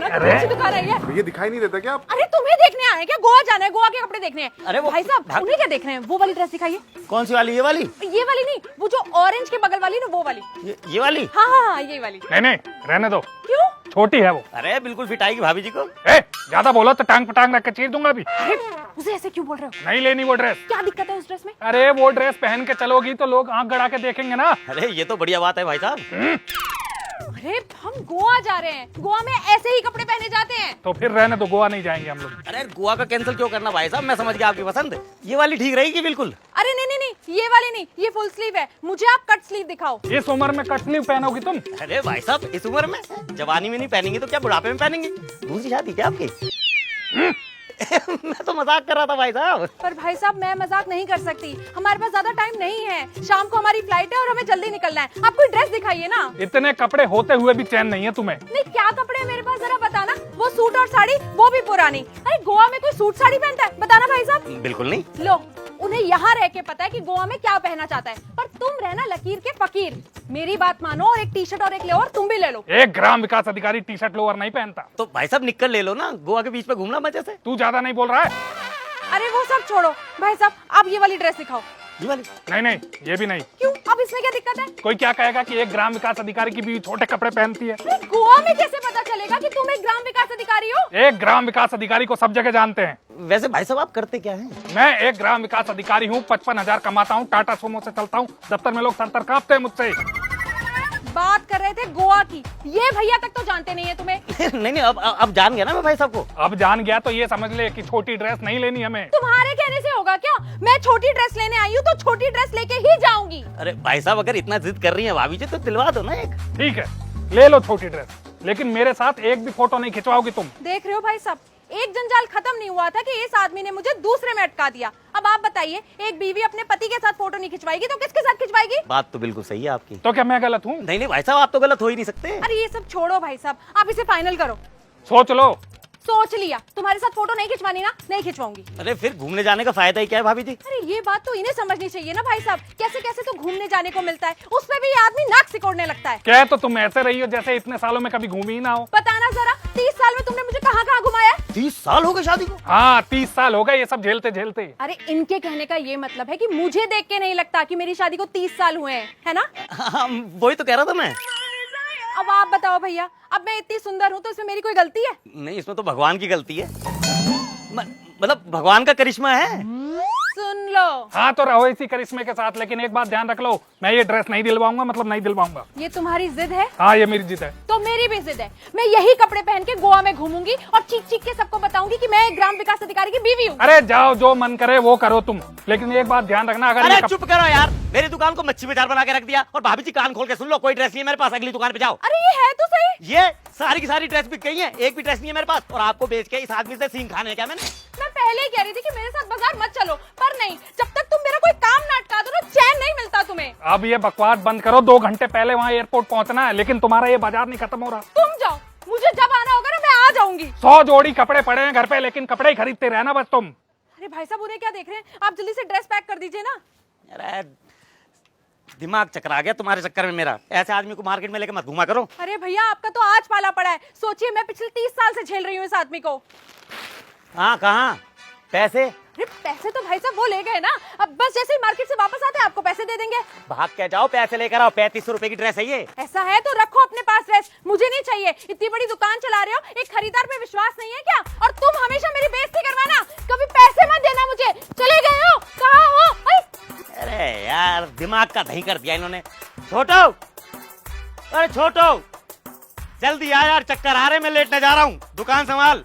भैया कितनी अच्छी दुकान है ये। भैया दिखाई नहीं देता क्या आप? अरे तुम्हें देखने आए क्या? गोवा जाना है, गोवा के कपड़े देखने हैं। अरे वो भाई साहब उन्हें क्या देख रहे हैं? वो वाली ड्रेस दिखाइए। कौन सी वाली? ये वाली? ये वाली नहीं, वो जो ऑरेंज के बगल वाली ना, वो वाली। ये वाली? हाँ हाँ हाँ ये वाली। नहीं नहीं रहने दो, क्यों? छोटी है वो। अरे बिल्कुल फिट आएगी भाभी जी को। ए, ज्यादा बोलो तो टांग पटांग रख के चीर दूंगा अभी। अरे उसे ऐसे क्यों बोल रहे हो? नहीं लेनी वो ड्रेस। क्या दिक्कत है उस ड्रेस में? अरे वो ड्रेस पहन के चलोगी तो लोग आंख गड़ा के देखेंगे ना। अरे ये तो बढ़िया बात है भाई साहब। अरे हम गोवा जा रहे हैं, गोवा में ऐसे ही कपड़े पहने जाते हैं। तो फिर रहने दो, गोवा नहीं जाएंगे हम लोग। अरे गोवा का कैंसिल क्यों करना भाई साहब, मैं समझ गया आपकी पसंद। ये वाली ठीक रहेगी बिल्कुल। अरे नहीं नहीं नहीं, ये वाली नहीं, ये फुल स्लीव है। मुझे आप कट स्लीव दिखाओ। इस उम्र में कट स्लीव पहनोगी तुम? अरे भाई साहब इस उम्र में, जवानी में नहीं पहनेंगे तो क्या बुढ़ापे में पहनेंगे? दूसरी शादी क्या आपकी? मैं तो मजाक कर रहा था भाई साहब। पर भाई साहब मैं मजाक नहीं कर सकती, हमारे पास ज्यादा टाइम नहीं है। शाम को हमारी फ्लाइट है और हमें जल्दी निकलना है। आप कोई ड्रेस दिखाइए ना। इतने कपड़े होते हुए भी चैन नहीं है तुम्हें? नहीं क्या कपड़े हैं मेरे पास, जरा बताना। वो सूट और साड़ी, वो भी पुरानी। अरे गोवा में कोई सूट साड़ी पहनता है? बताना भाई साहब। बिल्कुल नहीं। लो उन्हें यहाँ रह के पता है कि गोवा में क्या पहनना चाहता है, पर तुम रहना लकीर के फकीर। मेरी बात मानो और एक टी शर्ट और एक लोअर तुम भी ले लो। एक ग्राम विकास अधिकारी टी शर्ट लोअर नहीं पहनता। तो भाई साहब निक्कर ले लो ना, गोवा के बीच में घूमना मजे से। तू ज्यादा नहीं बोल रहा है? अरे वो सब छोड़ो भाई साहब, आप ये वाली ड्रेस दिखाओ। ये वाली? नहीं नहीं ये भी नहीं। क्यों? अब इसमें क्या दिक्कत है? कोई क्या कहेगा कि एक ग्राम विकास अधिकारी की बीवी छोटे कपड़े पहनती है? अरे गोवा में कैसे पता चलेगा कि तुम एक ग्राम विकास अधिकारी हो? एक ग्राम विकास अधिकारी को सब जगह जानते हैं। वैसे भाई साहब आप करते क्या हैं? मैं एक ग्राम विकास अधिकारी हूँ, 55,000 कमाता हूँ, टाटा सोमो से चलता हूँ, दफ्तर में लोग सर कांपते हैं मुझसे। बात कर रहे थे गोवा की, ये भैया तक तो जानते नहीं है तुम्हें। नहीं अब जान गया ना मैं भाई साहब को। अब जान गया तो ये समझ ले कि छोटी ड्रेस नहीं लेनी हमें। तुम्हारे कहने से होगा क्या? मैं छोटी ड्रेस लेने आई हूँ तो छोटी ड्रेस लेके ही जाऊंगी। अरे भाई साहब अगर इतना जिद कर रही है भाभी जी तो दिलवा दो ना एक। ठीक है ले लो छोटी ड्रेस, लेकिन मेरे साथ एक भी फोटो नहीं खिंचवाओगी तुम। देख रहे हो भाई साहब, एक जंजाल खत्म नहीं हुआ था कि इस आदमी ने मुझे दूसरे में अटका दिया। अब आप बताइए, एक बीवी अपने पति के साथ फोटो नहीं खिंचवाएगी तो किसके साथ खिंचवाएगी? बात तो बिल्कुल सही है आपकी। तो क्या मैं गलत हूँ? नहीं भाई साहब आप तो गलत हो ही नहीं सकते। अरे ये सब छोड़ो भाई साहब, आप इसे फाइनल करो। सोच लो। सोच लिया, तुम्हारे साथ फोटो नहीं खिंचवानी ना, नहीं खिंचवाऊंगी। अरे फिर घूमने जाने का फायदा ही क्या है भाभी जी? अरे ये बात तो इन्हें समझनी चाहिए ना भाई साहब, कैसे कैसे तो घूमने जाने को मिलता है, उसमें भी ये आदमी नाक सिकोड़ने लगता है। क्या तो तुम ऐसे रही हो जैसे इतने सालों में कभी घूमी ही ना हो। बताना जरा, 30 साल में तुमने मुझे कहाँ कहाँ घुमाया? 30 साल हो गए शादी को? हाँ 30 साल हो गए ये सब झेलते झेलते। अरे इनके कहने का ये मतलब है कि मुझे देख के नहीं लगता कि मेरी शादी को 30 साल हुए हैं, है ना? हाँ वही तो कह रहा था मैं। अब आप बताओ भैया, अब मैं इतनी सुंदर हूँ तो इसमें मेरी कोई गलती है? नहीं इसमें तो भगवान की गलती है, मतलब भगवान का करिश्मा है। सुन लो, हाँ तो रहो इसी करिश्मे के साथ, लेकिन एक बात ध्यान रख लो, मैं ये ड्रेस नहीं दिलवाऊंगा, मतलब नहीं दिलवाऊंगा। ये तुम्हारी जिद है? हाँ ये मेरी जिद है। तो मेरी भी जिद है। मैं यही कपड़े पहन के गोवा में घूमूंगी और चीख चीख के सबको बताऊंगी कि मैं एक ग्राम विकास अधिकारी की बीवी हूँ। अरे जाओ जो मन करे वो करो तुम, लेकिन एक बात ध्यान रखना, अगर अरे चुप करो यार, मेरी दुकान को मच्छी बाजार बना के रख दिया। और भाभी जी कान खोल के सुन लो, कोई ड्रेस नहीं है मेरे पास, अगली दुकान पे जाओ। अरे ये है तो सही। ये सारी की सारी ड्रेस बिक गई है, एक भी ड्रेस नहीं है मेरे पास। और आपको बेच के इस आदमी से सींग खाने क्या मैंने? मैं पहले ही कह रही थी कि मेरे साथ बाजार मत चलो, पर नहीं, जब तक तुम मेरा कोई काम ना अटका दो ना, चैन नहीं मिलता तुम्हें। अब ये बकवास बंद करो, 2 घंटे पहले वहाँ एयरपोर्ट पहुँचना है, लेकिन तुम्हारा ये बाजार नहीं खत्म हो रहा। तुम जाओ, मुझे जब आना होगा ना मैं आ जाऊंगी। 100 जोड़ी कपड़े पड़े हैं घर पे, लेकिन कपड़े ही खरीदते रहना बस तुम। अरे भाई साहब उन्हें क्या देख रहे हैं, आप जल्दी से ड्रेस पैक कर दीजिए ना। अरे दिमाग चकरा गया तुम्हारे चक्कर में मेरा। ऐसे आदमी को मार्केट में लेके मत घुमा करो। अरे भैया आपका तो आज पाला पड़ा है, सोचिए मैं पिछले 30 साल से झेल रही हूँ इस आदमी को। हाँ कहाँ पैसे? अरे पैसे तो भाई साहब वो ले गए ना, अब बस जैसे ही मार्केट से वापस आते हैं आपको पैसे दे देंगे। भाग के जाओ, पैसे लेकर आओ। 3500 रुपए की ड्रेस है ये। ऐसा है तो रखो अपने पास ड्रेस, मुझे नहीं चाहिए। इतनी बड़ी दुकान चला रहे हो, एक खरीदार पे विश्वास नहीं है क्या? और तुम हमेशा मेरी बेइज्जती करवाना, कभी पैसे मत देना मुझे। चले गए हो, कहाँ हो? अरे यार दिमाग का दही कर दिया इन्होंने। छोटो, अरे छोटो जल्दी आ यार, चक्कर आ रहे, मैं लेट न जा रहा हूँ। दुकान संभाल।